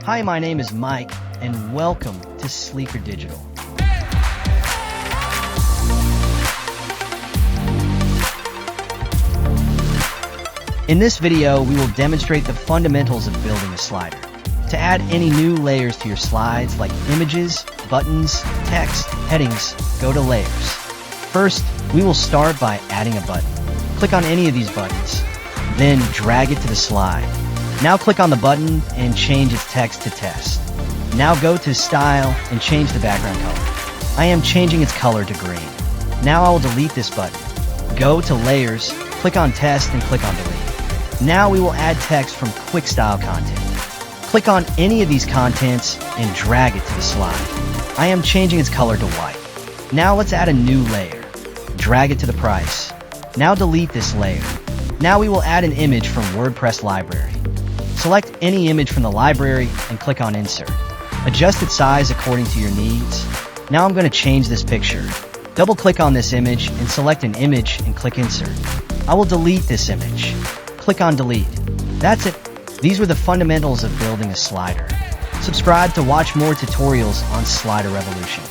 Hi, my name is Mike, and welcome to Sleeker Digital. In this video, we will demonstrate the fundamentals of building a slider. To add any new layers to your slides like images, buttons, text, headings, go to Layers. First, we will start by adding a button. Click on any of these buttons, then drag it to the slide. Now click on the button and change its text to Test. Now go to Style and change the background color. I am changing its color to green. Now I will delete this button. Go to Layers, click on Test and click on Delete. Now we will add text from Quick Style content. Click on any of these contents and drag it to the slide. I am changing its color to white. Now let's add a new layer. Drag it to the price. Now delete this layer. Now we will add an image from WordPress library. Select any image from the library and click on Insert. Adjust its size according to your needs. Now I'm going to change this picture. Double-click on this image and select an image and click Insert. I will delete this image. Click on Delete. That's it. These were the fundamentals of building a slider. Subscribe to watch more tutorials on Slider Revolution.